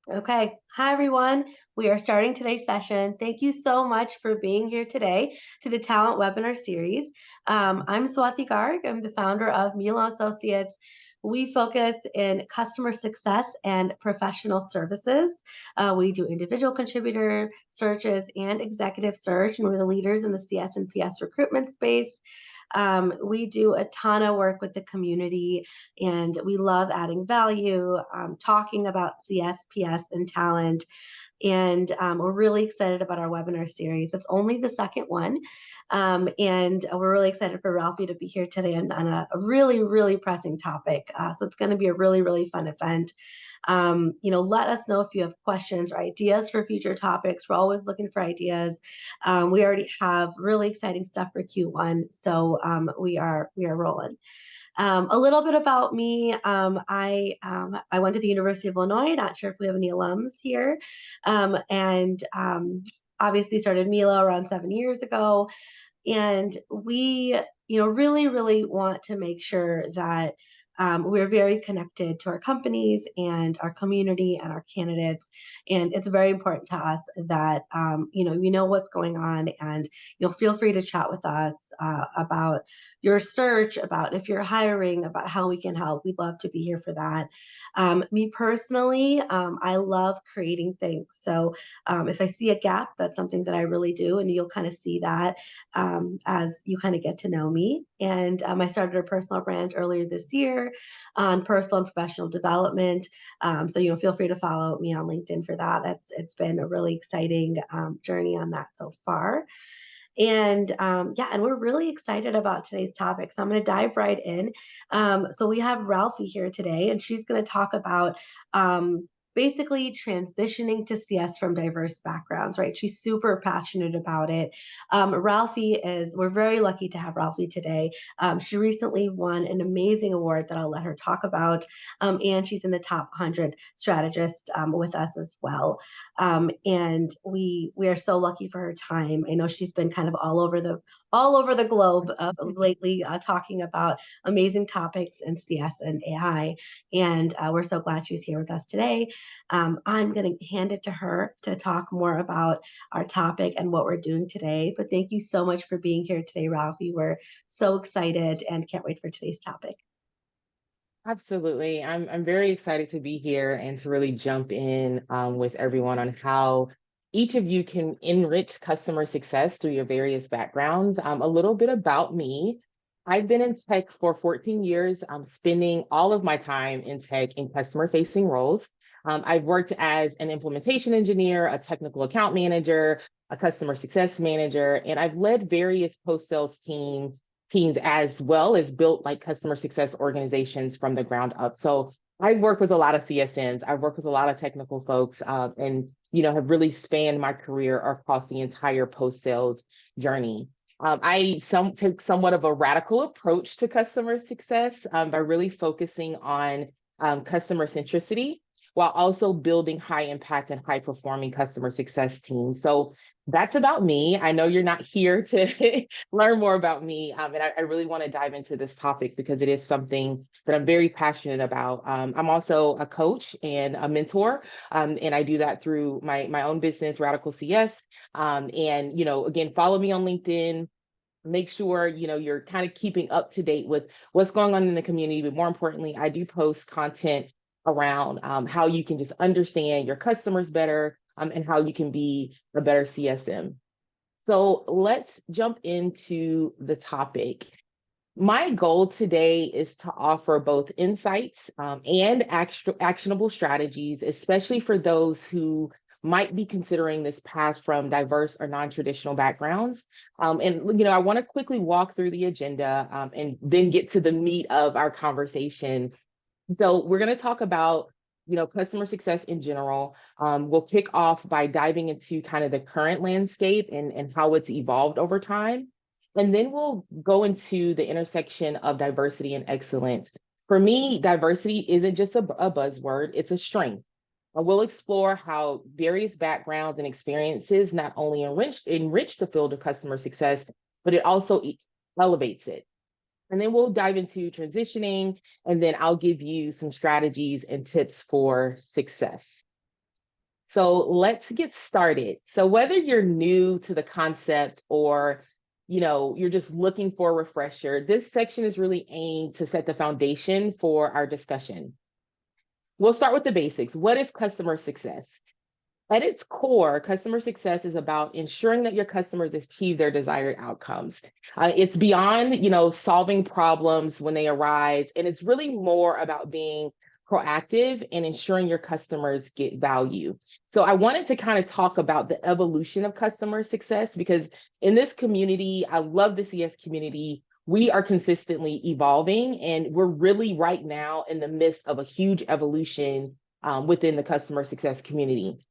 Okay. Hi, everyone. We are starting today's session. Thank you so much for being here today to the Talent Webinar Series. I'm Swati Garg. I'm the founder of Milo Associates. We focus in customer success and professional services. We do individual contributor searches and executive search, and we're the leaders in the CS and PS recruitment space. We do a ton of work with the community and we love adding value, talking about CSPS and talent. And we're really excited about our webinar series. It's only the second one. And we're really excited for Ralphie to be here today on a really, really pressing topic. So it's going to be a really, really fun event. Let us know if you have questions or ideas for future topics. We're always looking for ideas. We already have really exciting stuff for Q1, so we are rolling. A little bit about me. I went to the University of Illinois. Not sure if we have any alums here, and obviously started Milo around 7 years ago. And we, really, really want to make sure that we're very connected to our companies and our community and our candidates. And it's very important to us that, you know what's going on and, feel free to chat with us about your search, about if you're hiring, about how we can help. We'd love to be here for that. Me personally, I love creating things. So if I see a gap, that's something that I really do. And you'll kind of see that as you kind of get to know me. And I started a personal brand earlier this year on personal and professional development. So feel free to follow me on LinkedIn for that. It's been a really exciting journey on that so far. And yeah, and we're really excited about today's topic. So I'm going to dive right in. So we have Ralphie here today, and she's going to talk about basically transitioning to CS from diverse backgrounds, right? She's super passionate about it. We're very lucky to have Ralphie today. She recently won an amazing award that I'll let her talk about. And she's in the top 100 strategist with us as well. And we are so lucky for her time. I know she's been kind of all over the globe lately, talking about amazing topics in CS and AI. And we're so glad she's here with us today. I'm going to hand it to her to talk more about our topic and what we're doing today. But thank you so much for being here today, Ralphie. We're so excited and can't wait for today's topic. Absolutely. I'm very excited to be here and to really jump in with everyone on how each of you can enrich customer success through your various backgrounds. A little bit about me. I've been in tech for 14 years. I'm spending all of my time in tech in customer facing roles. I've worked as an implementation engineer, a technical account manager, a customer success manager, and I've led various post sales teams as well as built like customer success organizations from the ground up. So I've worked with a lot of CSNs. I've worked with a lot of technical folks, and have really spanned my career across the entire post sales journey. I take somewhat of a radical approach to customer success by really focusing on customer centricity while also building high impact and high performing customer success teams. So that's about me. I know you're not here to learn more about me. And I really want to dive into this topic because it is something that I'm very passionate about. I'm also a coach and a mentor, and I do that through my own business, Radical CS. And again, follow me on LinkedIn. Make sure you're kind of keeping up to date with what's going on in the community. But more importantly, I do post content around how you can just understand your customers better, and how you can be a better CSM. So let's jump into the topic. My goal today is to offer both insights and actionable strategies, especially for those who might be considering this path from diverse or non-traditional backgrounds. And I want to quickly walk through the agenda and then get to the meat of our conversation. So we're going to talk about, customer success in general. We'll kick off by diving into kind of the current landscape and how it's evolved over time. And then we'll go into the intersection of diversity and excellence. For me, diversity isn't just a buzzword, it's a strength. We'll explore how various backgrounds and experiences not only enrich the field of customer success, but it also elevates it. And then we'll dive into transitioning, and then I'll give you some strategies and tips for success. So let's get started. So whether you're new to the concept or you're just looking for a refresher, this section is really aimed to set the foundation for our discussion. We'll start with the basics. What is customer success? At its core, customer success is about ensuring that your customers achieve their desired outcomes. It's beyond, solving problems when they arise, and it's really more about being proactive and ensuring your customers get value. So I wanted to kind of talk about the evolution of customer success because in this community, I love the CS community. We are consistently evolving, and we're really right now in the midst of a huge evolution within the customer success community.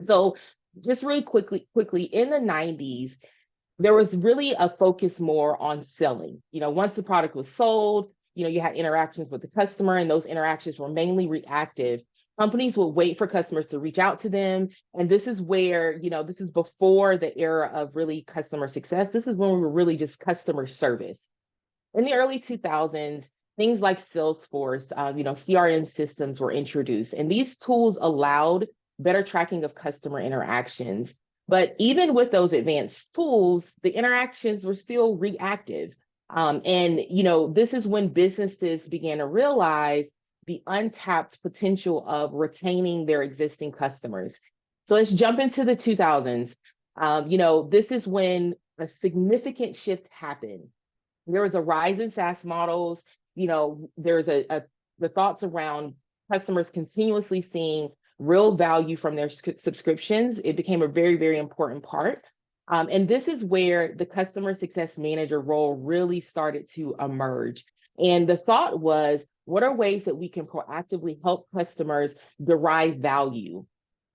So just really quickly, in the 90s, there was really a focus more on selling. Once the product was sold, you had interactions with the customer, and those interactions were mainly reactive. Companies would wait for customers to reach out to them. And this is where, this is before the era of really customer success. This is when we were really just customer service. In the early 2000s, things like Salesforce, CRM systems were introduced, and these tools allowed better tracking of customer interactions. But even with those advanced tools, the interactions were still reactive. This is when businesses began to realize the untapped potential of retaining their existing customers. So let's jump into the 2000s. This is when a significant shift happened. There was a rise in SaaS models. There's the thoughts around customers continuously seeing real value from their subscriptions. It became a very, very important part. And this is where the customer success manager role really started to emerge. And the thought was, what are ways that we can proactively help customers derive value?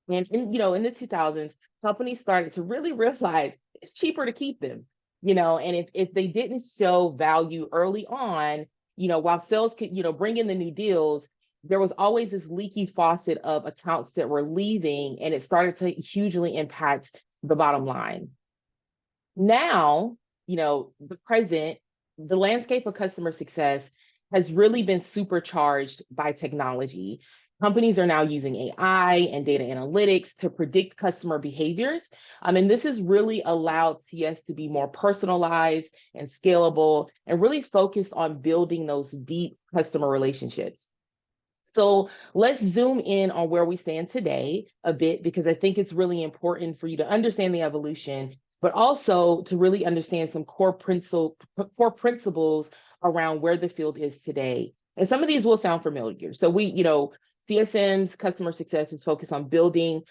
And in the 2000s, companies started to really realize it's cheaper to keep them. And if they didn't show value early on, while sales could, bring in the new deals, there was always this leaky faucet of accounts that were leaving, and it started to hugely impact the bottom line. Now, the landscape of customer success has really been supercharged by technology. Companies are now using AI and data analytics to predict customer behaviors. And this has really allowed CS to be more personalized and scalable and really focused on building those deep customer relationships. So let's zoom in on where we stand today a bit, because I think it's really important for you to understand the evolution, but also to really understand some core principles around where the field is today. And some of these will sound familiar. So CSM's customer success is focused on building,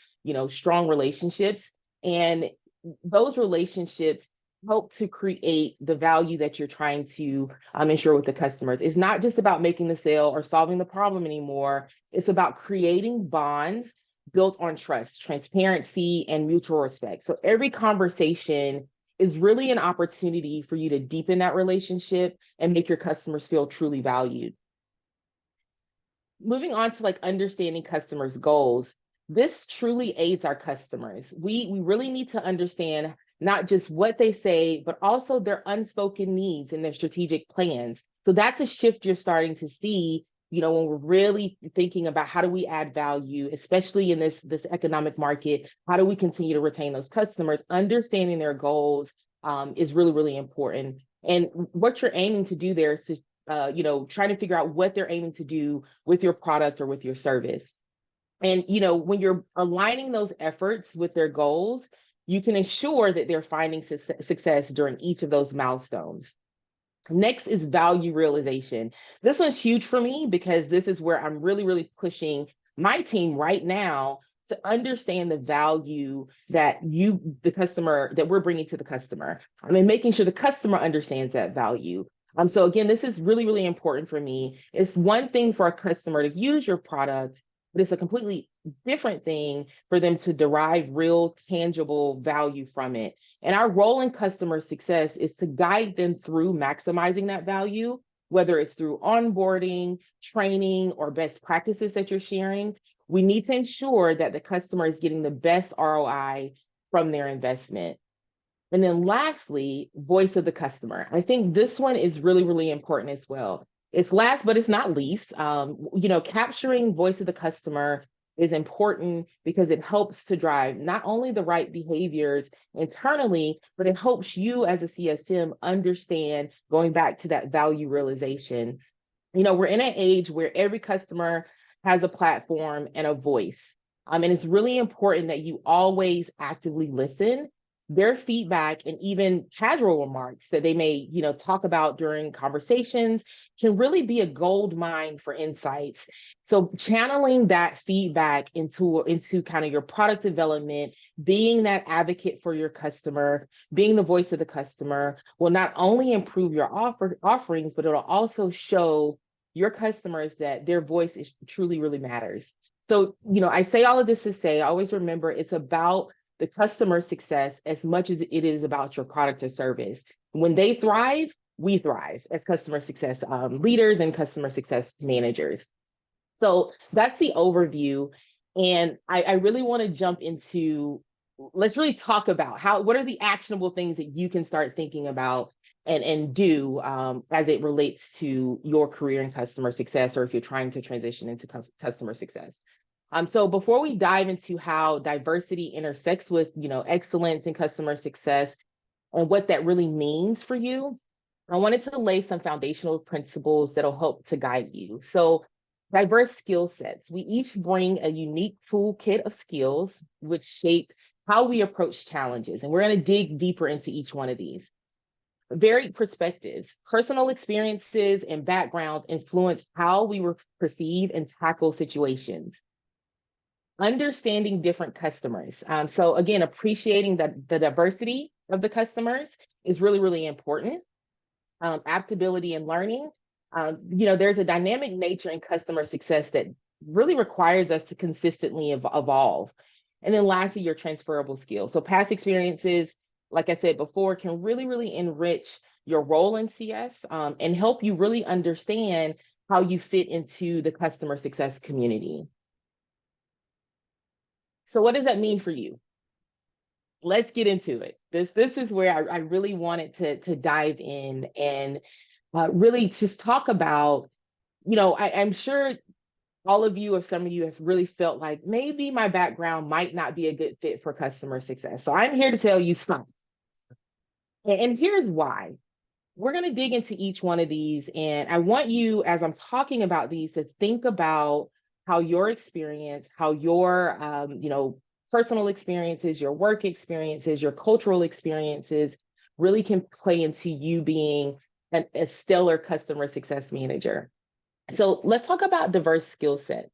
strong relationships, and those relationships help to create the value that you're trying to ensure with the customers. It's not just about making the sale or solving the problem anymore. It's about creating bonds built on trust, transparency, and mutual respect. So every conversation is really an opportunity for you to deepen that relationship and make your customers feel truly valued. Moving on to understanding customers' goals, this truly aids our customers. We really need to understand not just what they say, but also their unspoken needs and their strategic plans. So that's a shift you're starting to see, when we're really thinking about how do we add value, especially in this economic market. How do we continue to retain those customers? Understanding their goals is really, really important. And what you're aiming to do there is to trying to figure out what they're aiming to do with your product or with your service. And, when you're aligning those efforts with their goals, you can ensure that they're finding success during each of those milestones. Next is value realization. This one's huge for me because this is where I'm really, really pushing my team right now to understand the value that the customer, that we're bringing to the customer. I mean, making sure the customer understands that value. So again, this is really, really important for me. It's one thing for a customer to use your product, but it's a completely different thing for them to derive real, tangible value from it. And our role in customer success is to guide them through maximizing that value, whether it's through onboarding, training, or best practices that you're sharing. We need to ensure that the customer is getting the best ROI from their investment. And then lastly, voice of the customer. I think this one is really, really important as well. It's last, but it's not least. Capturing voice of the customer is important because it helps to drive not only the right behaviors internally, but it helps you as a CSM understand, going back to that value realization. We're in an age where every customer has a platform and a voice. And it's really important that you always actively listen. Their feedback and even casual remarks that they may, talk about during conversations can really be a gold mine for insights. So channeling that feedback into kind of your product development, being that advocate for your customer, being the voice of the customer will not only improve your offerings, but it'll also show your customers that their voice is truly really matters. So, I say all of this to say, always remember it's about the customer success as much as it is about your product or service. When they thrive, we thrive as customer success leaders and customer success managers. So that's the overview. And I really want to jump into, let's really talk about what are the actionable things that you can start thinking about and do as it relates to your career in customer success, or if you're trying to transition into customer success. So before we dive into how diversity intersects with, excellence in customer success and what that really means for you, I wanted to lay some foundational principles that'll help to guide you. So diverse skill sets. We each bring a unique toolkit of skills which shape how we approach challenges. And we're going to dig deeper into each one of these. Varied perspectives, personal experiences and backgrounds influence how we perceive and tackle situations. Understanding different customers. So again, appreciating the diversity of the customers is really, really important. Adaptability and learning. There's a dynamic nature in customer success that really requires us to consistently evolve. And then lastly, your transferable skills. So past experiences, like I said before, can really, really enrich your role in CS and help you really understand how you fit into the customer success community. So what does that mean for you? Let's get into it. This is where I really wanted to dive in and really just talk about, I'm sure all of you, or some of you, have really felt like maybe my background might not be a good fit for customer success. So I'm here to tell you something. And here's why. We're going to dig into each one of these. And I want you, as I'm talking about these, to think about how your experience, how your, personal experiences, your work experiences, your cultural experiences really can play into you being a stellar customer success manager. So let's talk about diverse skill sets.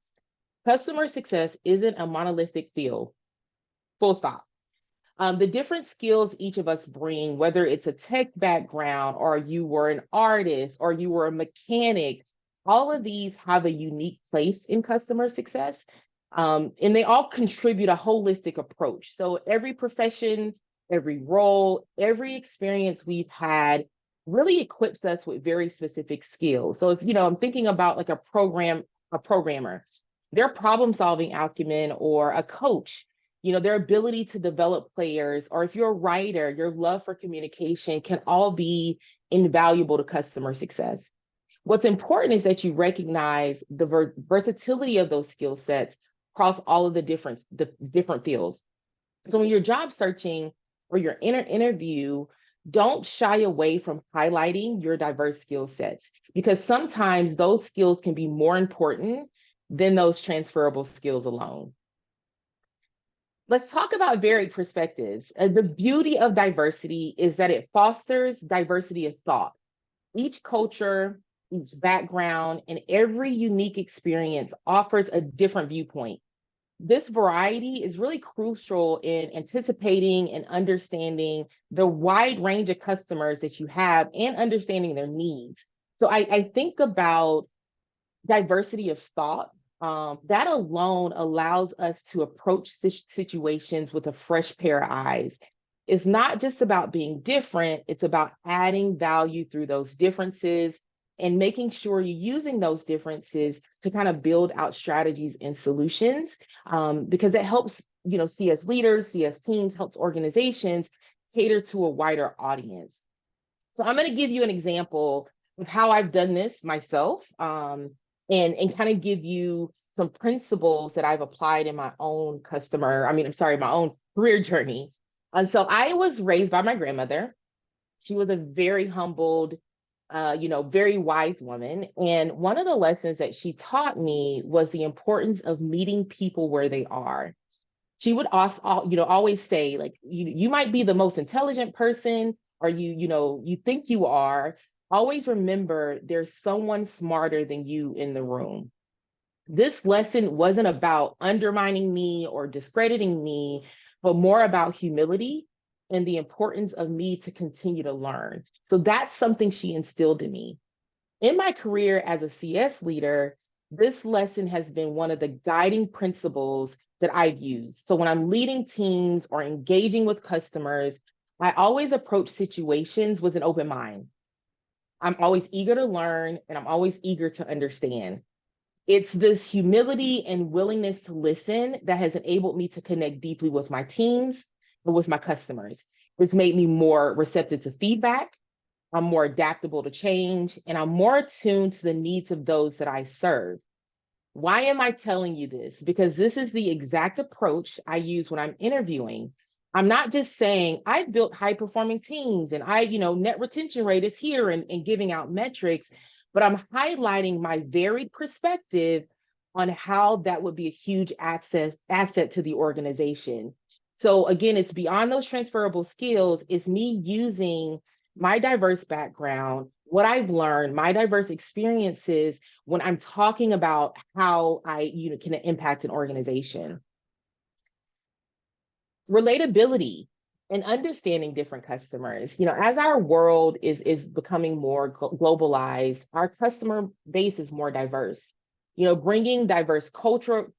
Customer success isn't a monolithic field, full stop. The different skills each of us bring, whether it's a tech background or you were an artist or you were a mechanic, all of these have a unique place in customer success. And they all contribute a holistic approach. So every profession, every role, every experience we've had really equips us with very specific skills. So if, I'm thinking about like a programmer, their problem-solving acumen, or a coach, their ability to develop players, or if you're a writer, your love for communication can all be invaluable to customer success. What's important is that you recognize the versatility of those skill sets across all of the different fields. So when you're job searching or you're in an interview, don't shy away from highlighting your diverse skill sets, because sometimes those skills can be more important than those transferable skills alone. Let's talk about varied perspectives. The beauty of diversity is that it fosters diversity of thought. Each culture, each background, and every unique experience offers a different viewpoint. This variety is really crucial in anticipating and understanding the wide range of customers that you have and understanding their needs. So I think about diversity of thought. That alone allows us to approach situations with a fresh pair of eyes. It's not just about being different, it's about adding value through those differences and making sure you're using those differences to kind of build out strategies and solutions, because it helps, CS leaders, CS teams, helps organizations cater to a wider audience. So I'm going to give you an example of how I've done this myself, and kind of give you some principles that I've applied in my own my own career journey. And so I was raised by my grandmother. She was a very humbled, very wise woman. And one of the lessons that she taught me was the importance of meeting people where they are. She would also, always say, like, you might be the most intelligent person, or you think you are. Always remember there's someone smarter than you in the room. This lesson wasn't about undermining me or discrediting me, but more about humility and the importance of me to continue to learn. So that's something she instilled in me. In my career as a CS leader, this lesson has been one of the guiding principles that I've used. So when I'm leading teams or engaging with customers, I always approach situations with an open mind. I'm always eager to learn, and I'm always eager to understand. It's this humility and willingness to listen that has enabled me to connect deeply with my teams and with my customers. It's made me more receptive to feedback. I'm more adaptable to change, and I'm more attuned to the needs of those that I serve. Why am I telling you this? Because this is the exact approach I use when I'm interviewing. I'm not just saying I've built high performing teams and net retention rate is here and giving out metrics, but I'm highlighting my varied perspective on how that would be a huge asset to the organization. So again, it's beyond those transferable skills. It's me using my diverse background, what I've learned, my diverse experiences when I'm talking about how I can impact an organization. Relatability and understanding different customers. As our world is becoming more globalized, our customer base is more diverse. Bringing diverse cultures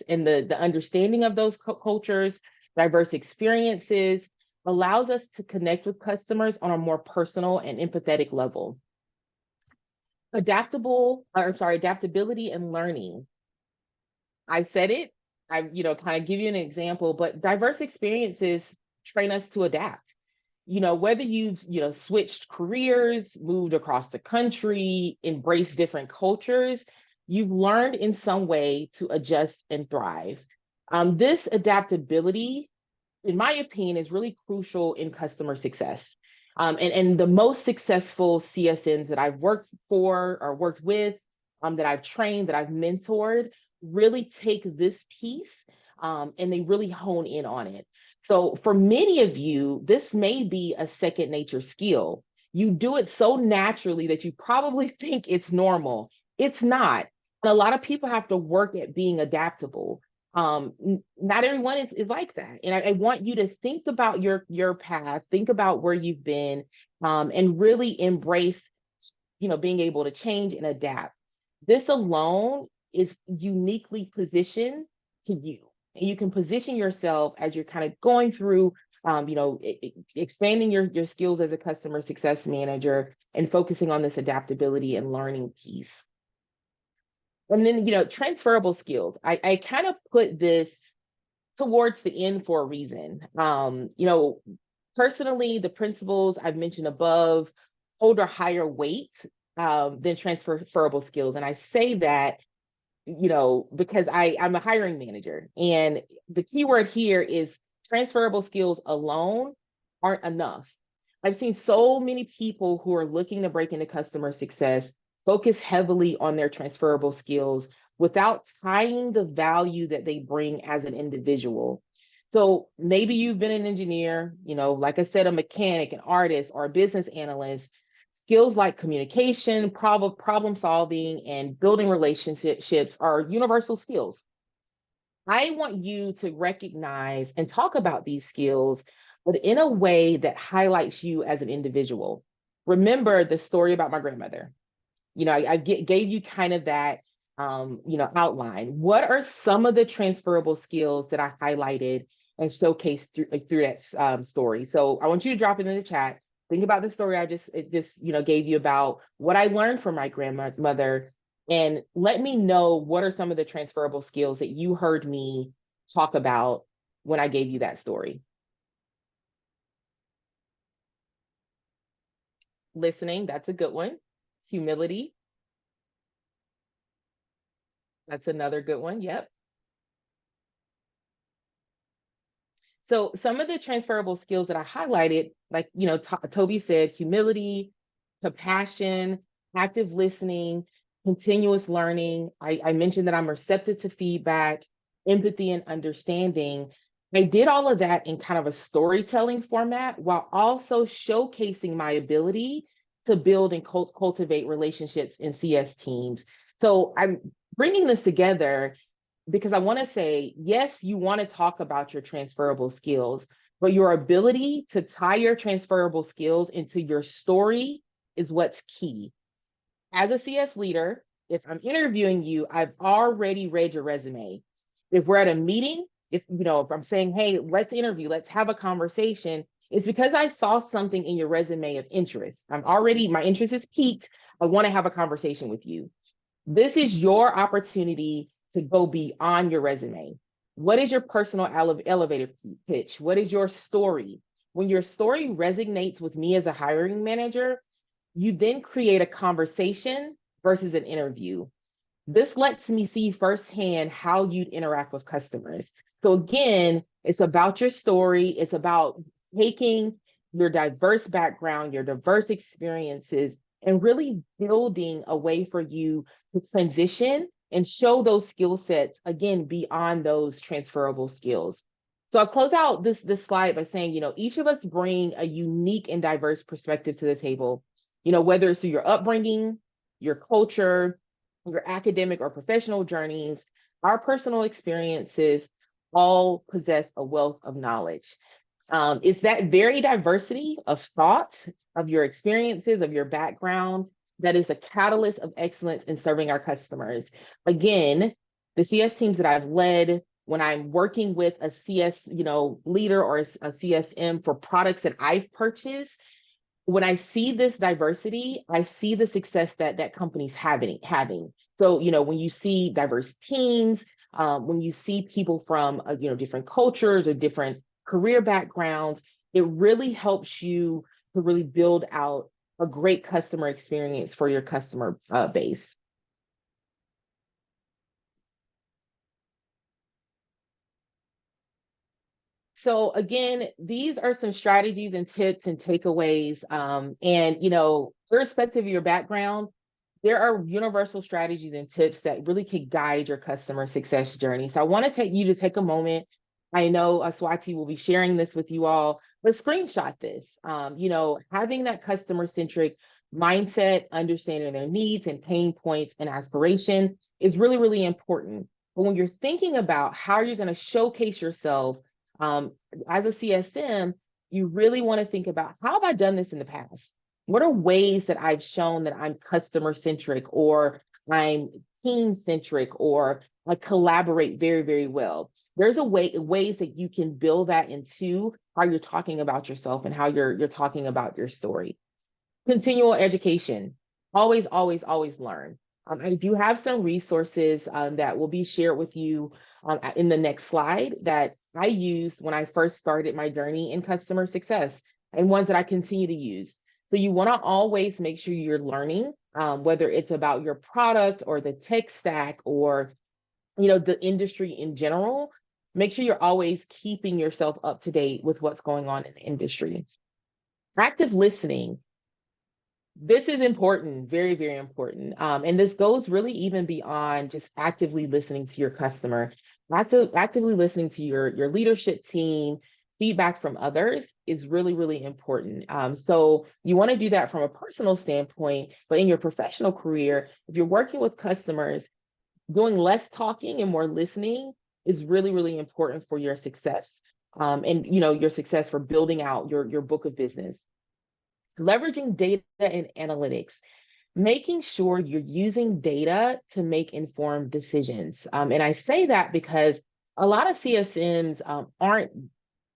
and the understanding of those cultures, diverse experiences allows us to connect with customers on a more personal and empathetic level. Adaptability and learning. I said it, kind of give you an example, but diverse experiences train us to adapt. Whether you've, switched careers, moved across the country, embraced different cultures, you've learned in some way to adjust and thrive. This adaptability, in my opinion, is really crucial in customer success. And the most successful CSNs that I've worked for or worked with, that I've trained, that I've mentored, really take this piece and they really hone in on it. So for many of you, this may be a second nature skill. You do it so naturally that you probably think it's normal. It's not. And a lot of people have to work at being adaptable. Not everyone is like that. And I want you to think about your path, think about where you've been, and really embrace, being able to change and adapt. This alone is uniquely positioned to you. And you can position yourself as you're kind of going through, expanding your skills as a customer success manager and focusing on this adaptability and learning piece. And then, transferable skills. I kind of put this towards the end for a reason. Personally, the principles I've mentioned above hold a higher weight than transferable skills. And I say that, because I'm a hiring manager. And the key word here is transferable skills alone aren't enough. I've seen so many people who are looking to break into customer success focus heavily on their transferable skills without tying the value that they bring as an individual. So maybe you've been an engineer, like I said, a mechanic, an artist, or a business analyst. Skills like communication, problem solving, and building relationships are universal skills. I want you to recognize and talk about these skills, but in a way that highlights you as an individual. Remember the story about my grandmother. I gave you kind of that, outline. What are some of the transferable skills that I highlighted and showcased through that story? So I want you to drop it in the chat. Think about the story I just gave you about what I learned from my grandmother, and let me know what are some of the transferable skills that you heard me talk about when I gave you that story. Listening, that's a good one. Humility. That's another good one. Yep. So some of the transferable skills that I highlighted, like, Toby said, humility, compassion, active listening, continuous learning. I mentioned that I'm receptive to feedback, empathy, and understanding. I did all of that in kind of a storytelling format while also showcasing my ability to build and cultivate relationships in CS teams. So I'm bringing this together because I want to say, yes, you want to talk about your transferable skills, but your ability to tie your transferable skills into your story is what's key. As a CS leader, if I'm interviewing you, I've already read your resume. If we're at a meeting, if I'm saying, hey, let's interview, let's have a conversation, it's because I saw something in your resume of interest. My interest is piqued. I want to have a conversation with you. This is your opportunity to go beyond your resume. What is your personal elevator pitch? What is your story? When your story resonates with me as a hiring manager, you then create a conversation versus an interview. This lets me see firsthand how you'd interact with customers. So again, it's about your story. It's about taking your diverse background, your diverse experiences, and really building a way for you to transition and show those skill sets, again, beyond those transferable skills. So I'll close out this slide by saying, each of us bring a unique and diverse perspective to the table, whether it's through your upbringing, your culture, your academic or professional journeys, our personal experiences all possess a wealth of knowledge. It's that very diversity of thought, of your experiences, of your background, that is the catalyst of excellence in serving our customers. Again, the CS teams that I've led, when I'm working with a CS, leader or a CSM for products that I've purchased, when I see this diversity, I see the success that companies having. So, when you see diverse teams, when you see people from, different cultures or different career backgrounds, it really helps you to really build out a great customer experience for your customer base. So again, these are some strategies and tips and takeaways. And irrespective of your background, there are universal strategies and tips that really could guide your customer success journey. So I want to take you to take a moment. I know Swati will be sharing this with you all, but screenshot this. Having that customer-centric mindset, understanding their needs and pain points and aspiration is really, really important. But when you're thinking about how you're going to showcase yourself as a CSM, you really want to think about, how have I done this in the past? What are ways that I've shown that I'm customer centric, or I'm team centric, or I collaborate very, very well? There's ways that you can build that into how you're talking about yourself and how you're talking about your story. Continual education. Always, always, always learn. I do have some resources that will be shared with you in the next slide that I used when I first started my journey in customer success, and ones that I continue to use. So you want to always make sure you're learning, whether it's about your product or the tech stack or the industry in general. Make sure you're always keeping yourself up to date with what's going on in the industry. Active listening. This is important, very, very important. And this goes really even beyond just actively listening to your customer. Actively listening to your leadership team, feedback from others is really, really important. So you want to do that from a personal standpoint, but in your professional career, if you're working with customers, doing less talking and more listening is really, really important for your success. And your success for building out your book of business. Leveraging data and analytics, making sure you're using data to make informed decisions. And I say that because a lot of CSMs aren't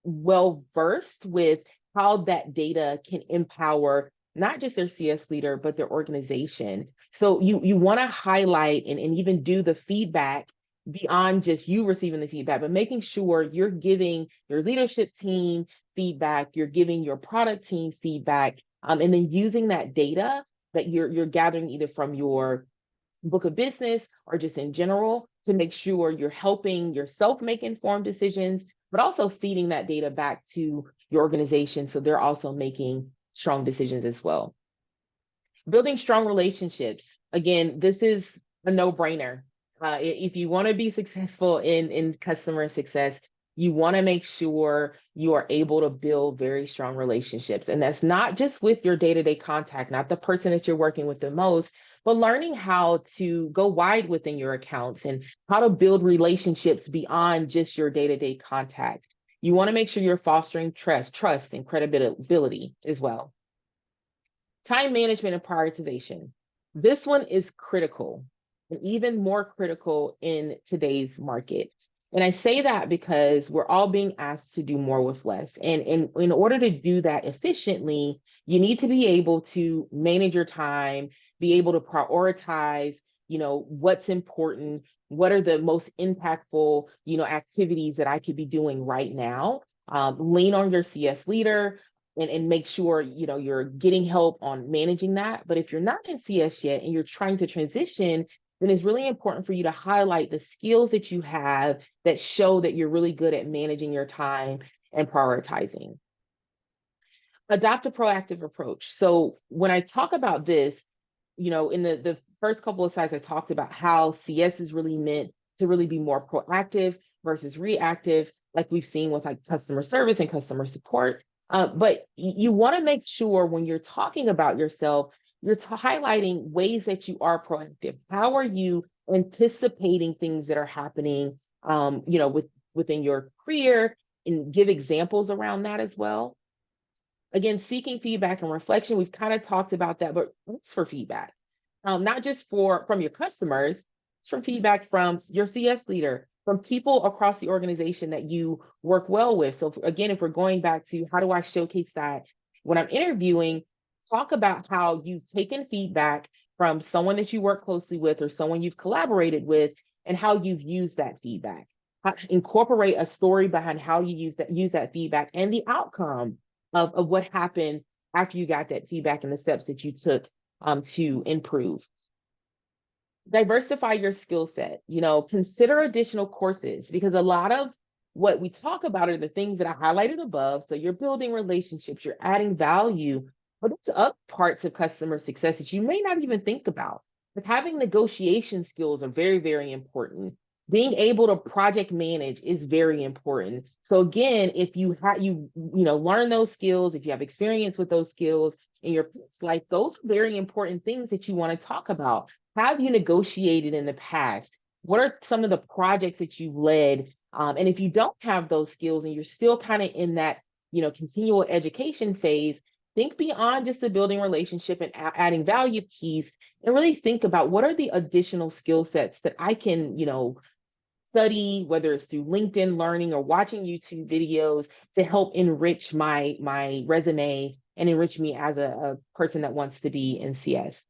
well versed with how that data can empower not just their CS leader, but their organization. So you want to highlight and even do the feedback beyond just you receiving the feedback, but making sure you're giving your leadership team feedback, you're giving your product team feedback, and then using that data that you're gathering either from your book of business or just in general, to make sure you're helping yourself make informed decisions, but also feeding that data back to your organization so they're also making strong decisions as well. Building strong relationships. Again, this is a no-brainer. If you want to be successful in customer success, you want to make sure you are able to build very strong relationships. And that's not just with your day-to-day contact, not the person that you're working with the most, but learning how to go wide within your accounts and how to build relationships beyond just your day-to-day contact. You want to make sure you're fostering trust and credibility as well. Time management and prioritization. This one is critical, and even more critical in today's market. And I say that because we're all being asked to do more with less. And in order to do that efficiently, you need to be able to manage your time, be able to prioritize, what's important, what are the most impactful, activities that I could be doing right now. Lean on your CS leader, and make sure you're getting help on managing that. But if you're not in CS yet and you're trying to transition, then it's really important for you to highlight the skills that you have that show that you're really good at managing your time and prioritizing. Adopt a proactive approach. So when I talk about this, in the first couple of slides, I talked about how CS is really meant to really be more proactive versus reactive, like we've seen with like customer service and customer support. But you want to make sure when you're talking about yourself, you're highlighting ways that you are proactive. How are you anticipating things that are happening, within your career, and give examples around that as well. Again, seeking feedback and reflection, we've kind of talked about that, but it's for feedback, not just from your customers, it's from feedback from your CS leader, from people across the organization that you work well with. So again, if we're going back to how do I showcase that when I'm interviewing, talk about how you've taken feedback from someone that you work closely with or someone you've collaborated with and how you've used that feedback. Incorporate a story behind how you use that feedback and the outcome of what happened after you got that feedback and the steps that you took to improve. Diversify your skill set. Consider additional courses, because a lot of what we talk about are the things that I highlighted above. So you're building relationships, you're adding value, but there's other parts of customer success that you may not even think about. But having negotiation skills are very, very important. Being able to project manage is very important. So again, if you learn those skills, if you have experience with those skills in your life, those are very important things that you want to talk about. Have you negotiated in the past? What are some of the projects that you've led? And if you don't have those skills and you're still kind of in that, continual education phase, think beyond just the building relationship and adding value piece, and really think about what are the additional skill sets that I can, study, whether it's through LinkedIn Learning or watching YouTube videos, to help enrich my resume and enrich me as a person that wants to be in CS.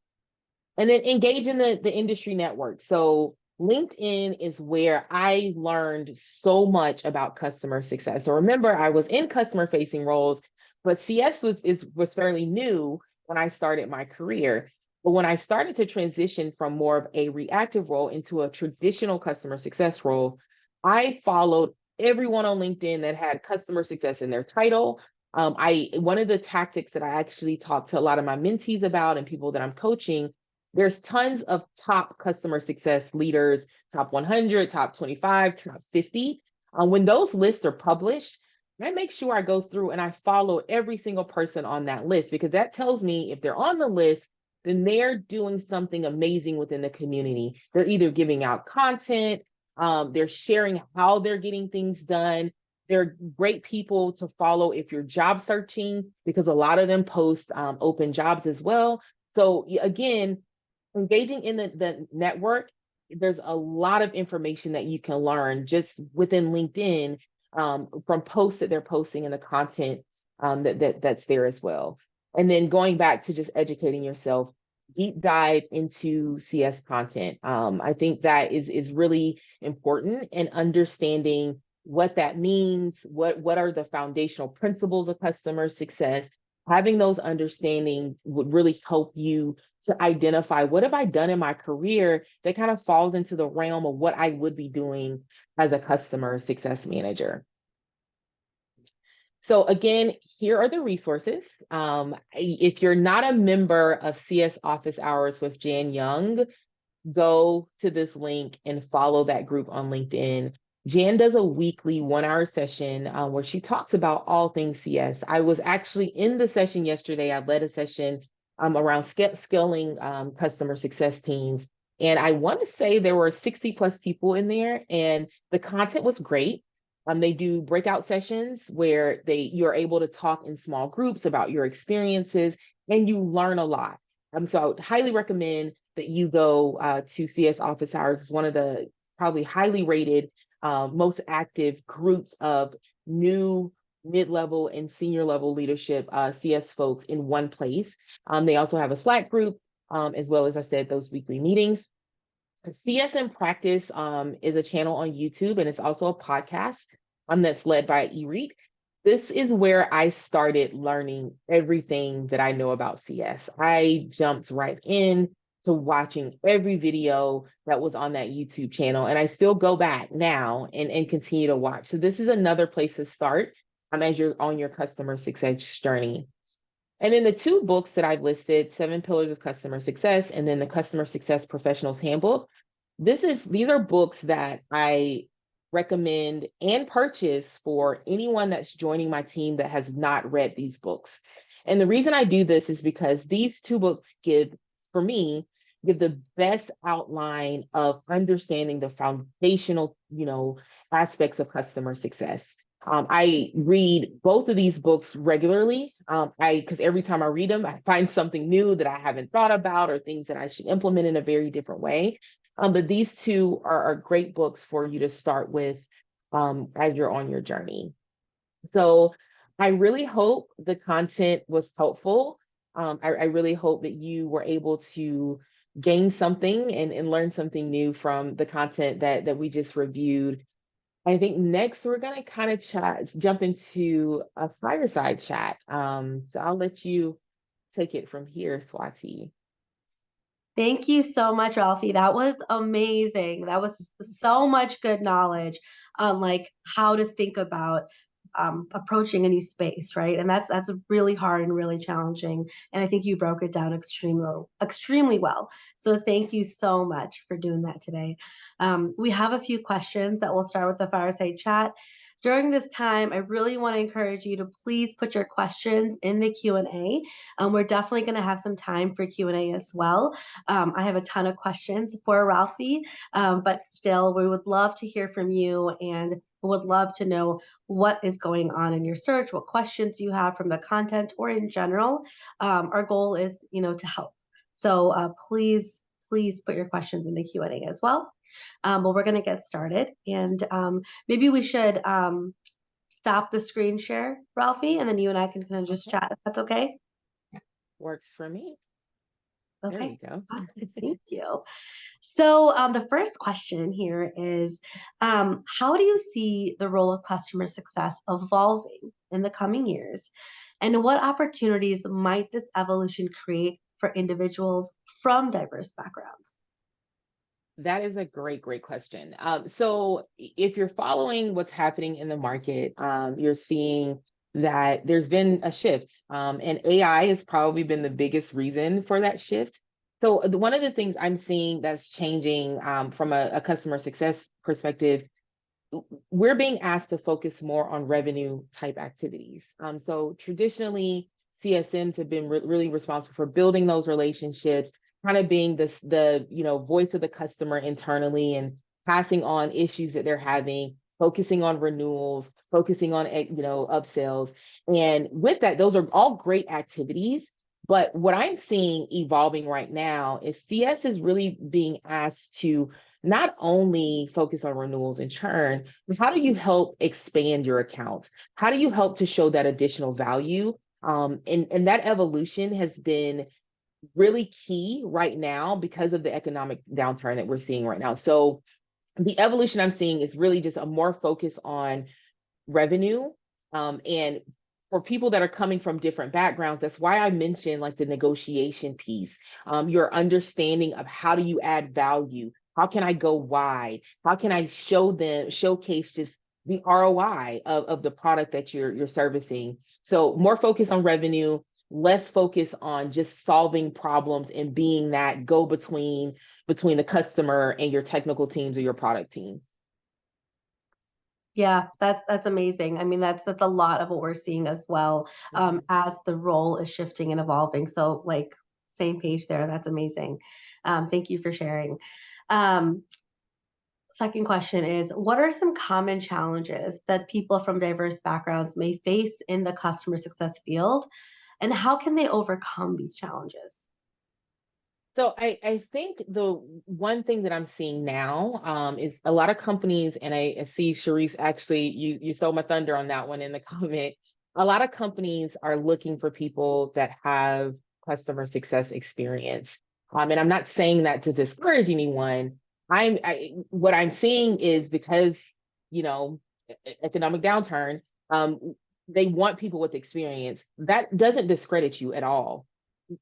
And then engage in the industry network. So LinkedIn is where I learned so much about customer success. So remember, I was in customer facing roles, but CS was fairly new when I started my career. But when I started to transition from more of a reactive role into a traditional customer success role, I followed everyone on LinkedIn that had customer success in their title. One of the tactics that I actually talk to a lot of my mentees about and people that I'm coaching, there's tons of top customer success leaders, top 100, top 25, top 50. When those lists are published, I make sure I go through and I follow every single person on that list, because that tells me if they're on the list, then they're doing something amazing within the community. They're either giving out content, they're sharing how they're getting things done. They're great people to follow if you're job searching, because a lot of them post open jobs as well. So again, engaging in the network, there's a lot of information that you can learn just within LinkedIn from posts that they're posting and the content that's there as well. And then going back to just educating yourself, deep dive into CS content. I think that is really important, and understanding what that means, what are the foundational principles of customer success, having those understandings would really help you to identify what have I done in my career that kind of falls into the realm of what I would be doing as a customer success manager. So again, here are the resources. If you're not a member of CS Office Hours with Jan Young, go to this link and follow that group on LinkedIn. Jan does a weekly 1-hour session where she talks about all things CS. I was actually in the session yesterday. I led a session around scaling customer success teams. And I want to say there were 60 plus people in there, and the content was great. They do breakout sessions where you're able to talk in small groups about your experiences, and you learn a lot. So I would highly recommend that you go to CS Office Hours. It's one of the probably highly rated, most active groups of new mid-level and senior level leadership CS folks in one place. They also have a Slack group, as well as I said, those weekly meetings. CS in Practice is a channel on YouTube, and it's also a podcast that's led by eRead. This is where I started learning everything that I know about CS. I jumped right in to watching every video that was on that YouTube channel, and I still go back now and continue to watch. So this is another place to start as you're on your customer success journey. And then the 2 books that I've listed, 7 Pillars of Customer Success, and then the Customer Success Professionals Handbook. These are books that I recommend and purchase for anyone that's joining my team that has not read these books. And the reason I do this is because these 2 books give the best outline of understanding the foundational, aspects of customer success. I read both of these books regularly. Because every time I read them, I find something new that I haven't thought about or things that I should implement in a very different way. But these 2 are great books for you to start with as you're on your journey. So I really hope the content was helpful. I really hope that you were able to gain something and learn something new from the content that we just reviewed. I think next we're going to kind of jump into a fireside chat. So I'll let you take it from here, Swati. Thank you so much, Ralphie. That was amazing. That was so much good knowledge on like how to think about approaching a new space, right? And that's really hard and really challenging. And I think you broke it down extremely well. So thank you so much for doing that today. We have a few questions that we'll start with the fireside chat. During this time, I really want to encourage you to please put your questions in the Q&A. We're definitely going to have some time for Q&A as well. I have a ton of questions for Ralphie, but still, we would love to hear from you and would love to know what is going on in your search, what questions you have from the content or in general. Our goal is, to help. So please put your questions in the Q&A as well. But we're going to get started, and maybe we should stop the screen share, Ralphie, and then you and I can kind of just chat if that's okay. Works for me. Okay. There we go. Awesome. Thank you. So the first question here is, how do you see the role of customer success evolving in the coming years? And what opportunities might this evolution create for individuals from diverse backgrounds? That is a great question. So if you're following what's happening in the market, you're seeing that there's been a shift, and AI has probably been the biggest reason for that shift. So one of the things I'm seeing that's changing from a customer success perspective, we're being asked to focus more on revenue type activities. So traditionally, CSMs have been really responsible for building those relationships, kind of being the voice of the customer internally and passing on issues that they're having, focusing on renewals, focusing on upsells. And with that, those are all great activities. But what I'm seeing evolving right now is CS is really being asked to not only focus on renewals and churn, but how do you help expand your accounts? How do you help to show that additional value? And that evolution has been really key right now because of the economic downturn that we're seeing right now. So the evolution I'm seeing is really just a more focus on revenue and for people that are coming from different backgrounds, that's why I mentioned like the negotiation piece, your understanding of how do you add value? How can I go wide? How can I showcase just the ROI of the product that you're servicing? So more focus on revenue, less focus on just solving problems and being that go between the customer and your technical teams or your product team. Yeah, that's amazing. I mean, that's a lot of what we're seeing as well, Mhm. as the role is shifting and evolving. So, like, same page there. That's amazing. Thank you for sharing. Um, Second question is, what are some common challenges that people from diverse backgrounds may face in the customer success field, and how can they overcome these challenges? So I think the one thing that I'm seeing now is a lot of companies, and I see Sharice actually, you stole my thunder on that one in the comment. A lot of companies are looking for people that have customer success experience. And I'm not saying that to discourage anyone. What I'm seeing is because, you know, economic downturn, they want people with experience. That doesn't discredit you at all.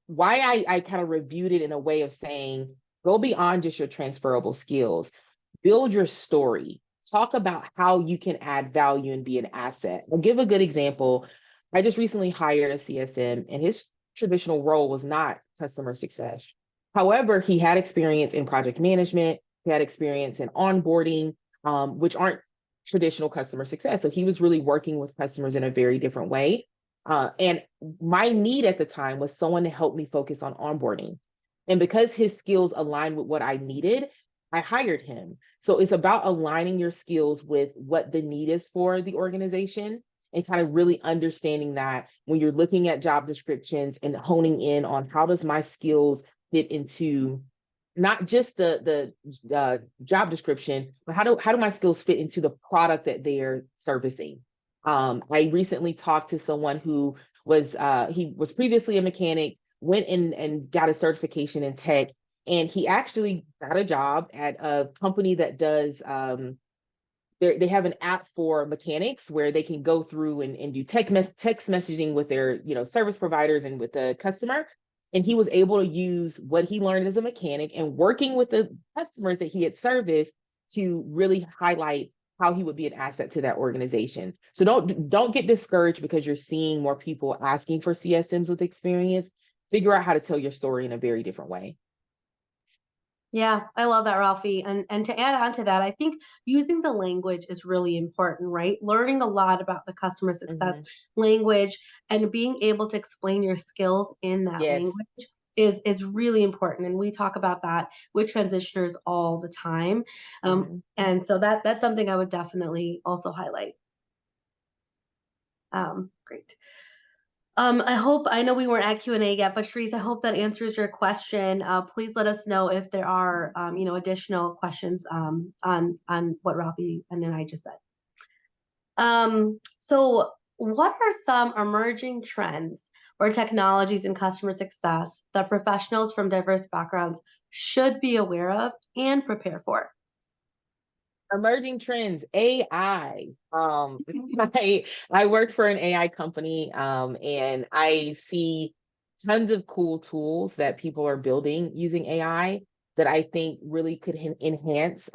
Why I kind of reviewed it in a way of saying, go beyond just your transferable skills, build your story, talk about how you can add value and be an asset. I'll give a good example. I just recently hired a CSM, and his traditional role was not customer success. However, he had experience in project management, he had experience in onboarding, which aren't traditional customer success. So he was really working with customers in a very different way. And my need at the time was someone to help me focus on onboarding. And because his skills aligned with what I needed, I hired him. So it's about aligning your skills with what the need is for the organization and kind of really understanding that when you're looking at job descriptions and honing in on how does my skills fit into not just the job description, but how do my skills fit into the product that they're servicing? I recently talked to someone who was he was previously a mechanic, went in and got a certification in tech, and he actually got a job at a company that does they have an app for mechanics where they can go through and do text messaging with their service providers and with the customer. And he was able to use what he learned as a mechanic and working with the customers that he had serviced to really highlight how he would be an asset to that organization. So don't get discouraged because you're seeing more people asking for CSMs with experience. Figure out how to tell your story in a very different way. Yeah, I love that, Ralphie. And to add on to that, I think using the language is really important, right? Learning a lot about the customer success Mhm. language and being able to explain your skills in that Yes. language is really important. And we talk about that with transitioners all the time. Mhm. And so that's something I would definitely also highlight. Great. I know we weren't at Q&A yet, but Sharice, I hope that answers your question. Please let us know if there are, additional questions on what Ralphie and then I just said. So what are some emerging trends or technologies in customer success that professionals from diverse backgrounds should be aware of and prepare for? Emerging trends, AI. I work for an AI company, and I see tons of cool tools that people are building using AI that I think really could enhance,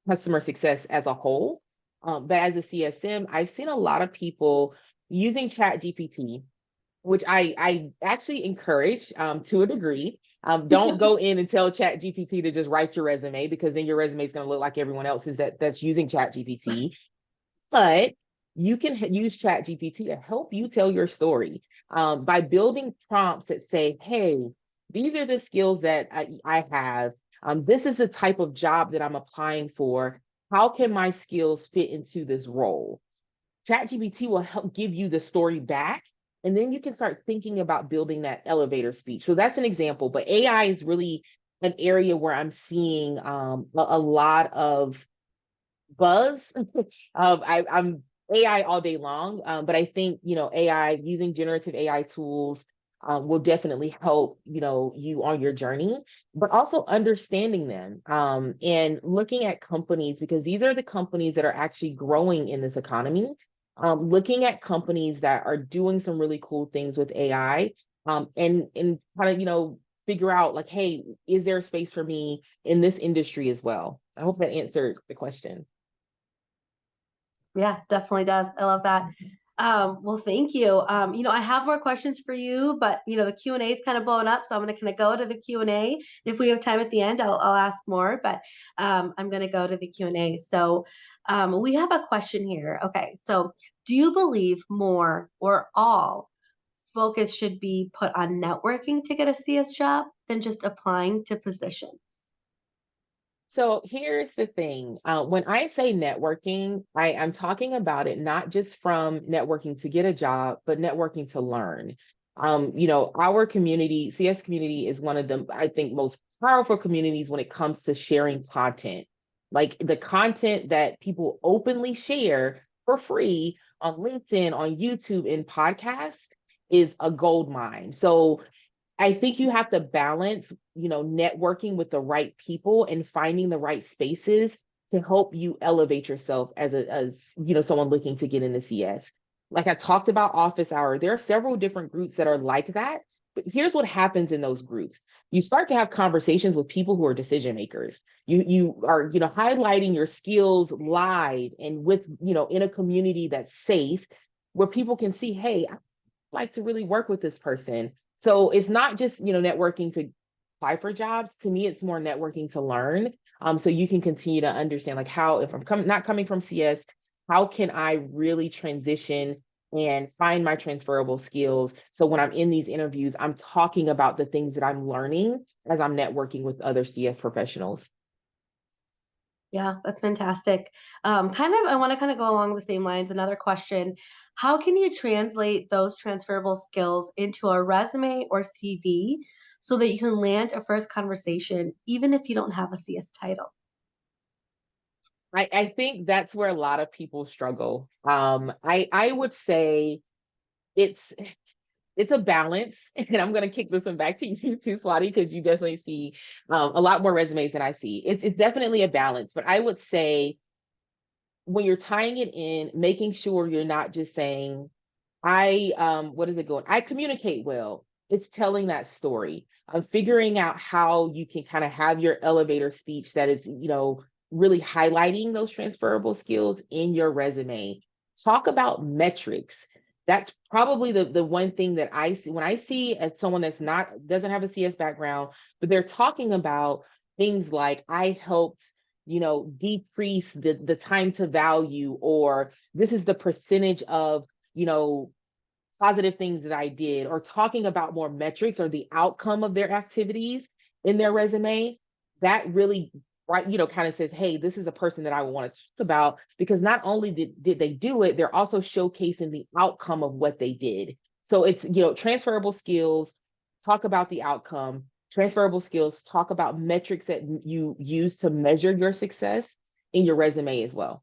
customer success as a whole. But as a CSM, I've seen a lot of people using Chat GPT, which I actually encourage to a degree. Don't go in and tell Chat GPT to just write your resume because then your resume is going to look like everyone else's that's using Chat GPT. But you can use Chat GPT to help you tell your story by building prompts that say, "Hey, these are the skills that I have. This is the type of job that I'm applying for. How can my skills fit into this role?" ChatGPT will help give you the story back. And then you can start thinking about building that elevator speech. So that's an example. But AI is really an area where I'm seeing a lot of buzz. I'm AI all day long, but I think AI using generative AI tools will definitely help you on your journey, but also understanding them and looking at companies because these are the companies that are actually growing in this economy. looking at companies that are doing some really cool things with AI, and kind of, figure out like, hey, is there a space for me in this industry as well? I hope that answered the question. Yeah, definitely does. I love that. Well, thank you. I have more questions for you, but the Q&A is kind of blowing up, so I'm going to kind of go to the Q&A. If we have time at the end, I'll ask more, but I'm going to go to the Q&A. So we have a question here. Okay, so do you believe more or all focus should be put on networking to get a CS job than just applying to positions? So here's the thing. When I say networking, I'm talking about it not just from networking to get a job, but networking to learn. Our community, CS community, is one of the, I think, most powerful communities when it comes to sharing content. Like the content that people openly share for free on LinkedIn, on YouTube, and podcasts is a gold mine. So I think you have to balance, networking with the right people and finding the right spaces to help you elevate yourself as someone looking to get into CS. Like I talked about office hour, there are several different groups that are like that. But here's what happens in those groups. You start to have conversations with people who are decision makers. You are, highlighting your skills live and with, in a community that's safe where people can see, hey, I like to really work with this person. So it's not just, networking to apply for jobs. To me, it's more networking to learn. So you can continue to understand like how, if not coming from CS, how can I really transition and find my transferable skills? So when I'm in these interviews, I'm talking about the things that I'm learning as I'm networking with other CS professionals. Yeah, that's fantastic. I want to kind of go along the same lines. Another question: how can you translate those transferable skills into a resume or CV so that you can land a first conversation, even if you don't have a CS title? I think that's where a lot of people struggle. I would say it's it's a balance. And I'm going to kick this one back to you too, Swati, because you definitely see a lot more resumes than I see. It's definitely a balance, but I would say when you're tying it in, making sure you're not just saying, what is it going? I communicate well. It's telling that story. I'm figuring out how you can kind of have your elevator speech that is, really highlighting those transferable skills in your resume. Talk about metrics. That's probably the one thing that I see when I see as someone that's not doesn't have a CS background, but they're talking about things like I helped, decrease the time to value, or this is the percentage of, you know, positive things that I did, or talking about more metrics or the outcome of their activities in their resume. That really, right, kind of says, hey, this is a person that I want to talk about, because not only did they do it, they're also showcasing the outcome of what they did. So it's, transferable skills, talk about the outcome, transferable skills, talk about metrics that you use to measure your success in your resume as well.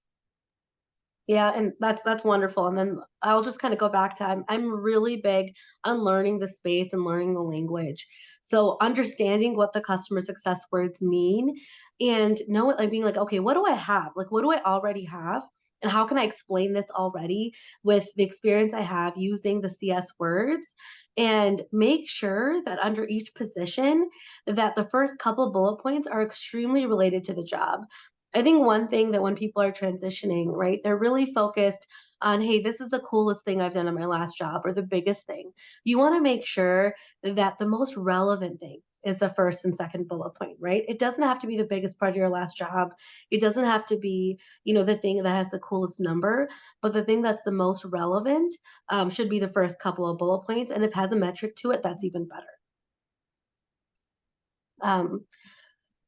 Yeah, and that's wonderful. And then I'll just kind of go back to I'm really big on learning the space and learning the language. So understanding what the customer success words mean and know it, like being like, okay, what do I have? Like what do I already have? And how can I explain this already with the experience I have using the CS words, and make sure that under each position that the first couple bullet points are extremely related to the job. I think one thing that when people are transitioning, right, they're really focused on, hey, this is the coolest thing I've done in my last job or the biggest thing. You want to make sure that the most relevant thing is the first and second bullet point, right? It doesn't have to be the biggest part of your last job. It doesn't have to be, the thing that has the coolest number, but the thing that's the most relevant should be the first couple of bullet points. And if it has a metric to it, that's even better. Um,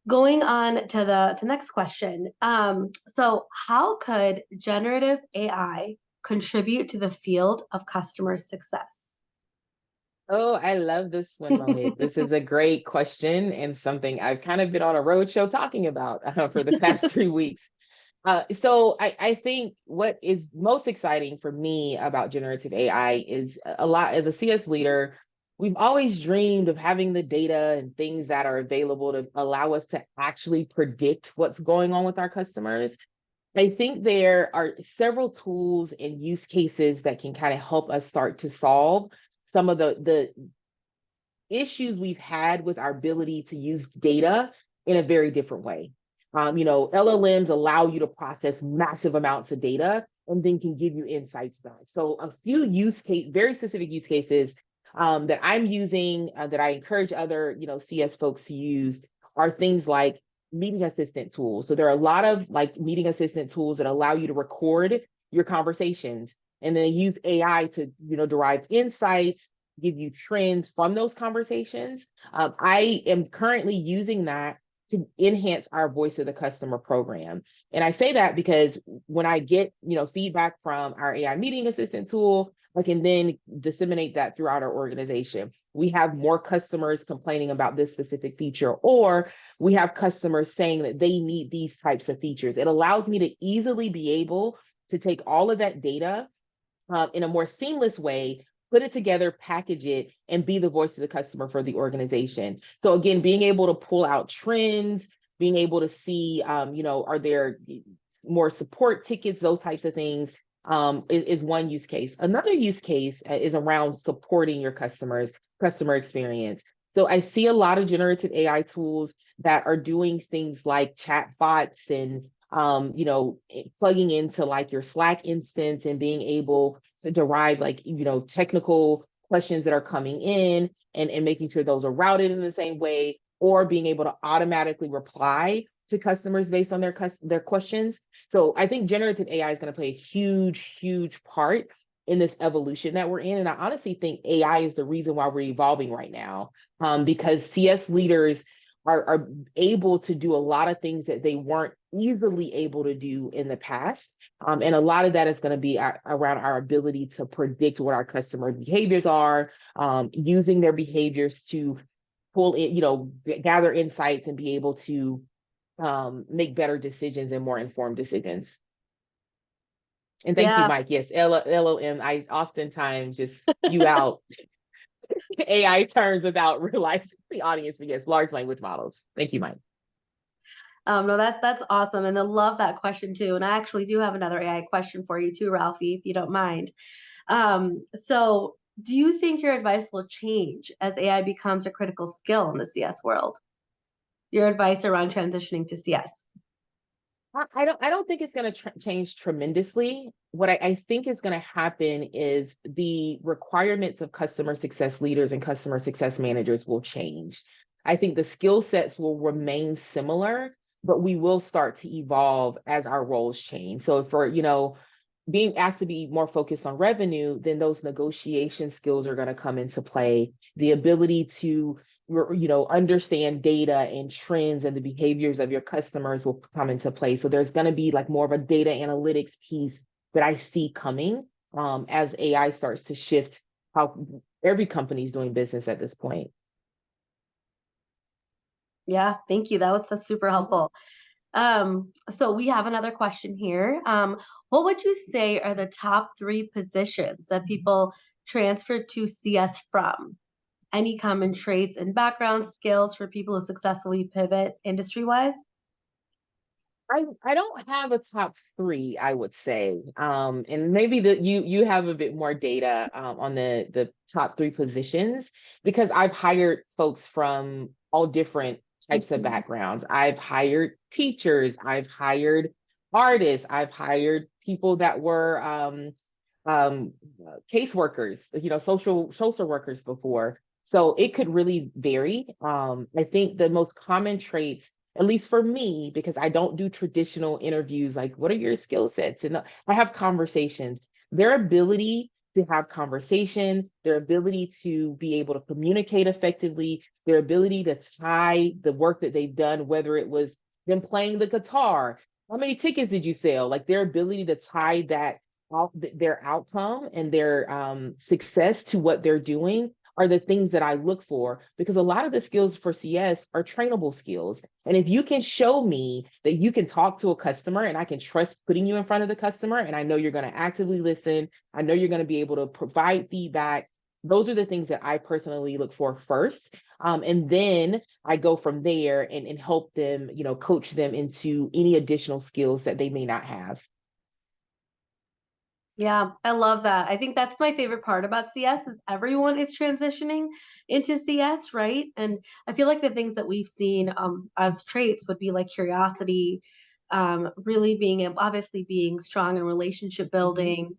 Going on to the next question. So how could generative AI contribute to the field of customer success? Oh, I love this one, Mohit. This is a great question and something I've kind of been on a roadshow talking about for the past 3 weeks. So I think what is most exciting for me about generative AI is a lot as a CS leader, we've always dreamed of having the data and things that are available to allow us to actually predict what's going on with our customers. I think there are several tools and use cases that can kind of help us start to solve some of the issues we've had with our ability to use data in a very different way. LLMs allow you to process massive amounts of data and then can give you insights back. So a few very specific use cases that I'm using that I encourage other, CS folks to use are things like meeting assistant tools. So there are a lot of like meeting assistant tools that allow you to record your conversations and then use AI to, derive insights, give you trends from those conversations. I am currently using that to enhance our voice of the customer program. And I say that because when I get, feedback from our AI meeting assistant tool, I can then disseminate that throughout our organization. We have more customers complaining about this specific feature, or we have customers saying that they need these types of features. It allows me to easily be able to take all of that data in a more seamless way, put it together, package it, and be the voice of the customer for the organization. So again, being able to pull out trends, being able to see, are there more support tickets, those types of things, is one use case. Another use case is around supporting your customer experience. So I see a lot of generative AI tools that are doing things like chat bots and plugging into like your Slack instance and being able to derive like, technical questions that are coming in and making sure those are routed in the same way, or being able to automatically reply to customers based on their questions. So I think generative AI is going to play a huge, huge part in this evolution that we're in. And I honestly think AI is the reason why we're evolving right now, because CS leaders are able to do a lot of things that they weren't easily able to do in the past. And a lot of that is going to be around our ability to predict what our customer behaviors are, using their behaviors to pull in, gather insights and be able to make better decisions and more informed decisions. And thank you, Yeah. Mike. Yes, LLM, I oftentimes just spew out AI terms without realizing the audience, but yes, large language models. Thank you, Mike. No, that's awesome. And I love that question too. And I actually do have another AI question for you too, Ralphie, if you don't mind. So do you think your advice will change as AI becomes a critical skill in the CS world? Your advice around transitioning to CS? I don't think it's going to change tremendously. What I think is going to happen is the requirements of customer success leaders and customer success managers will change. I think the skill sets will remain similar, but we will start to evolve as our roles change. So for, being asked to be more focused on revenue, then those negotiation skills are going to come into play. The ability to understand data and trends and the behaviors of your customers will come into play. So there's going to be like more of a data analytics piece that I see coming as AI starts to shift how every company is doing business at this point. Yeah, thank you. That's super helpful. So we have another question here. What would you say are the top 3 positions that people transfer to CS from? Any common traits and background skills for people who successfully pivot industry-wise? I don't have a top 3, I would say. And maybe that you have a bit more data on the top 3 positions, because I've hired folks from all different types of backgrounds. I've hired teachers, I've hired artists, I've hired people that were caseworkers, social workers before. So it could really vary. I think the most common traits, at least for me, because I don't do traditional interviews, like what are your skill sets? And I have conversations. Their ability to have conversation, their ability to be able to communicate effectively, their ability to tie the work that they've done, whether it was them playing the guitar, how many tickets did you sell? Like their ability to tie their outcome and their success to what they're doing are the things that I look for, because a lot of the skills for CS are trainable skills. And if you can show me that you can talk to a customer and I can trust putting you in front of the customer, and I know you're going to actively listen, I know you're going to be able to provide feedback, Those are the things that I personally look for first. And then I go from there and help them, coach them into any additional skills that they may not have. Yeah, I love that. I think that's my favorite part about CS is everyone is transitioning into CS, right? And I feel like the things that we've seen as traits would be like curiosity, really obviously being strong in relationship building,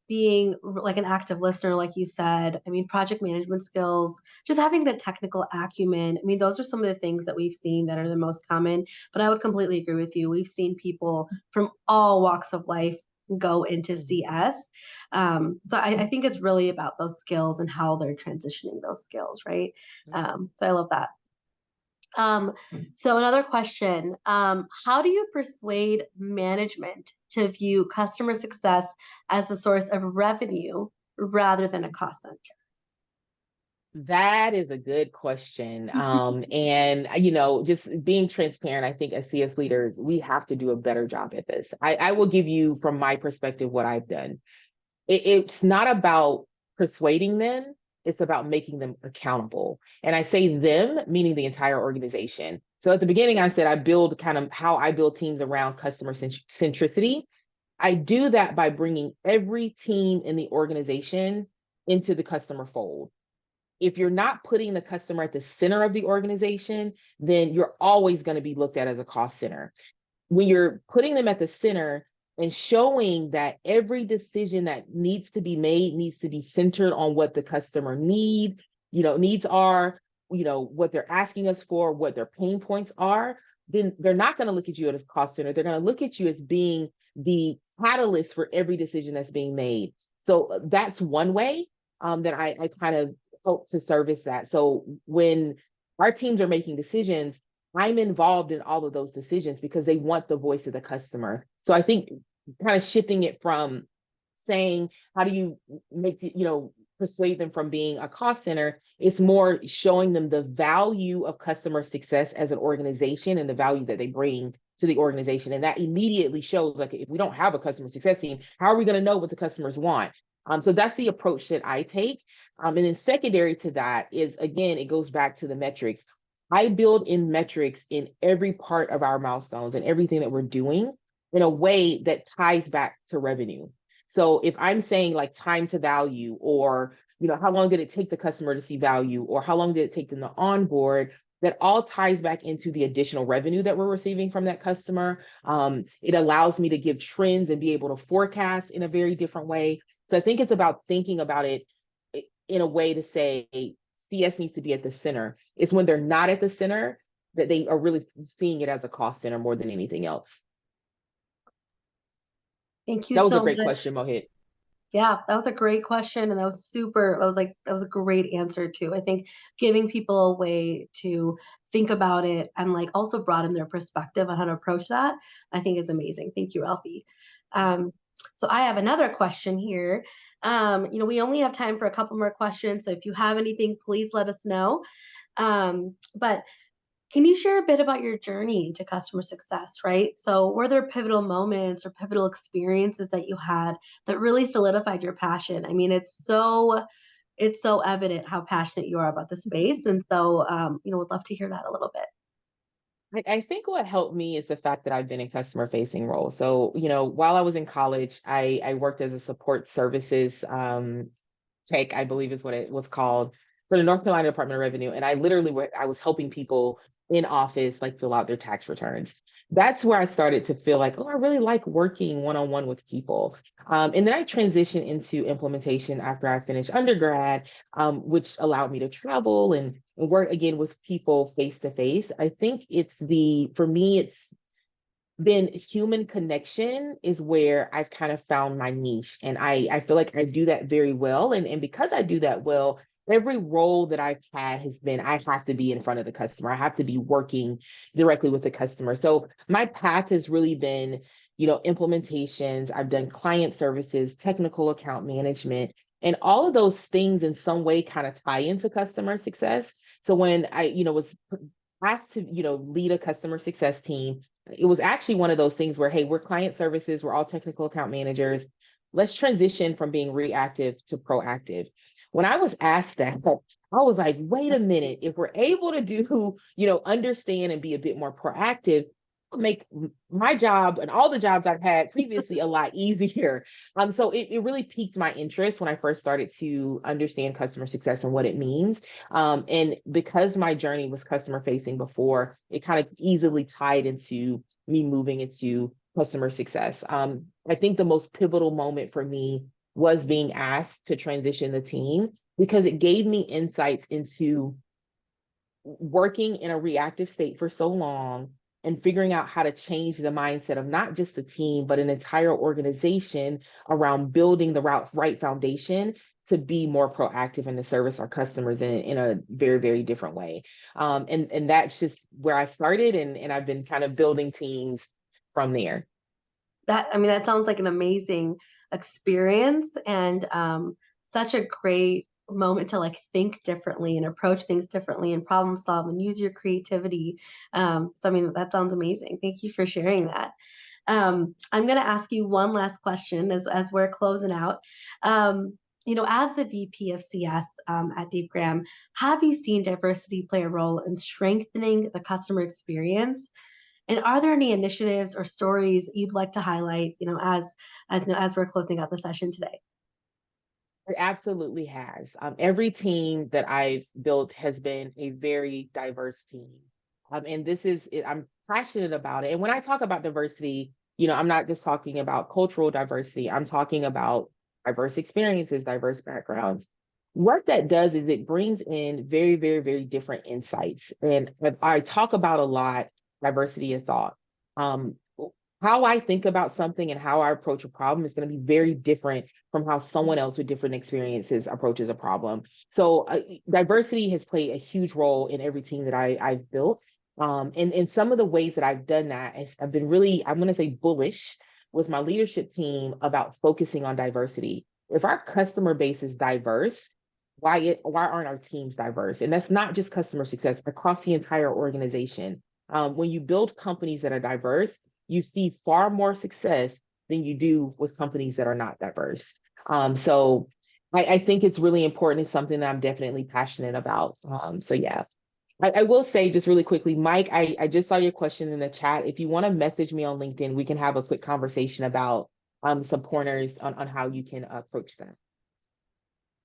being like an active listener, like you said. I mean, project management skills, just having the technical acumen. I mean, those are some of the things that we've seen that are the most common. But I would completely agree with you. We've seen people from all walks of life go into CS. So I think it's really about those skills and how they're transitioning those skills, right? So I love that. So another question, how do you persuade management to view customer success as a source of revenue rather than a cost center? That is a good question. And just being transparent, I think as CS leaders, we have to do a better job at this. I will give you from my perspective what I've done. It's not about persuading them, it's about making them accountable. And I say them, meaning the entire organization. So at the beginning, I said I build kind of how I build teams around customer centricity. I do that by bringing every team in the organization into the customer fold. If you're not putting the customer at the center of the organization, then you're always going to be looked at as a cost center. When you're putting them at the center and showing that every decision that needs to be made needs to be centered on what the customer needs are, what they're asking us for, what their pain points are, then they're not going to look at you as cost center. They're going to look at you as being the catalyst for every decision that's being made. So that's one way that I kind of hope to service that. So when our teams are making decisions, I'm involved in all of those decisions because they want the voice of the customer. So I think kind of shifting it from saying, how do you persuade them from being a cost center? It's more showing them the value of customer success as an organization and the value that they bring to the organization. And that immediately shows, like, if we don't have a customer success team, how are we going to know what the customers want? So that's the approach that I take. And then secondary to that is, again, it goes back to the metrics. I build in metrics in every part of our milestones and everything that we're doing in a way that ties back to revenue. So if I'm saying like time to value, or how long did it take the customer to see value, or how long did it take them to onboard, that all ties back into the additional revenue that we're receiving from that customer. It allows me to give trends and be able to forecast in a very different way. So I think it's about thinking about it in a way to say CS needs to be at the center. It's when they're not at the center that they are really seeing it as a cost center more than anything else. Thank you That was a so great much. question, Mohit. Yeah, that was a great question. And that was a great answer too. I think giving people a way to think about it and like also broaden their perspective on how to approach that, I think is amazing. Thank you, Ralphie. Um, so I have another question here. We only have time for a couple more questions. So if you have anything, please let us know. But can you share a bit about your journey to customer success, right? So, were there pivotal moments or pivotal experiences that you had that really solidified your passion? I mean, it's so evident how passionate you are about the space, and so would love to hear that a little bit. I think what helped me is the fact that I've been in customer facing roles. So, while I was in college, I worked as a support services tech, I believe is what it was called, for the North Carolina Department of Revenue. And I literally I was helping people in office like fill out their tax returns. That's where I started to feel like, oh, I really like working one-on-one with people. And then I transitioned into implementation after I finished undergrad, which allowed me to travel and work again with people face to face. I think for me, it's been human connection is where I've kind of found my niche. And I feel like I do that very well. And because I do that well, every role that I've had has been, I have to be in front of the customer. I have to be working directly with the customer. So my path has really been, implementations. I've done client services, technical account management, and all of those things in some way kind of tie into customer success. So when I, was asked to, lead a customer success team, it was actually one of those things where, hey, we're client services, we're all technical account managers. Let's transition from being reactive to proactive. When I was asked that, I was like, wait a minute, if we're able to do, understand and be a bit more proactive, make my job and all the jobs I've had previously a lot easier. So it really piqued my interest when I first started to understand customer success and what it means. And because my journey was customer facing before, it kind of easily tied into me moving into customer success. I think the most pivotal moment for me was being asked to transition the team because it gave me insights into working in a reactive state for so long and figuring out how to change the mindset of not just the team, but an entire organization around building the right foundation to be more proactive and to service our customers in a very, very different way. And that's just where I started, and I've been kind of building teams from there. That sounds like an amazing experience, and such a great moment to like think differently and approach things differently and problem solve and use your creativity. That sounds amazing. Thank you for sharing that. I'm going to ask you one last question as we're closing out. As the VP of CS at Deepgram, have you seen diversity play a role in strengthening the customer experience? And are there any initiatives or stories you'd like to highlight, as we're closing out the session today? It absolutely has. Every team that I've built has been a very diverse team. And I'm passionate about it. And when I talk about diversity, I'm not just talking about cultural diversity, I'm talking about diverse experiences, diverse backgrounds. What that does is it brings in very, very, very different insights. And I talk about a lot diversity of thought. Um, how I think about something and how I approach a problem is going to be very different from how someone else with different experiences approaches a problem. So diversity has played a huge role in every team that I've built. And some of the ways that I've done that is I've been really, I'm going to say bullish with my leadership team about focusing on diversity. If our customer base is diverse, why aren't our teams diverse? And that's not just customer success across the entire organization. When you build companies that are diverse, you see far more success than you do with companies that are not diverse. So I think it's really important. It's something that I'm definitely passionate about. So yeah. I will say just really quickly, Mike, I just saw your question in the chat. If you want to message me on LinkedIn, we can have a quick conversation about some pointers on how you can approach that.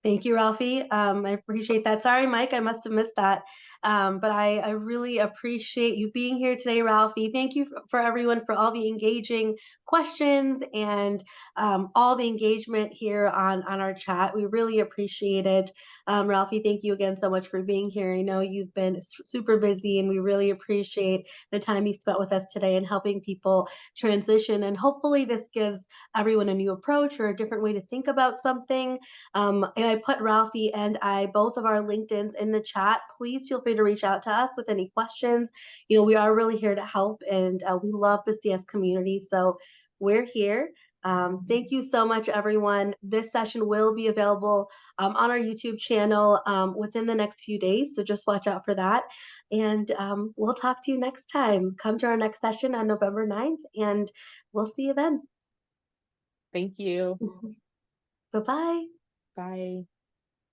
Thank you, Ralphie. I appreciate that. Sorry, Mike, I must have missed that. But I really appreciate you being here today, Ralphie. Thank you for everyone for all the engaging questions and all the engagement here on our chat. We really appreciate it. Ralphie, thank you again so much for being here. I know you've been super busy, and we really appreciate the time you spent with us today and helping people transition. And hopefully this gives everyone a new approach or a different way to think about something. And I put Ralphie and I, both of our LinkedIn's in the chat. Please feel free to reach out to us with any questions. We are really here to help, and we love the CS community. So we're here. Thank you so much, everyone. This session will be available on our YouTube channel within the next few days. So just watch out for that. And we'll talk to you next time. Come to our next session on November 9th, and we'll see you then. Thank you. Bye-bye. Bye.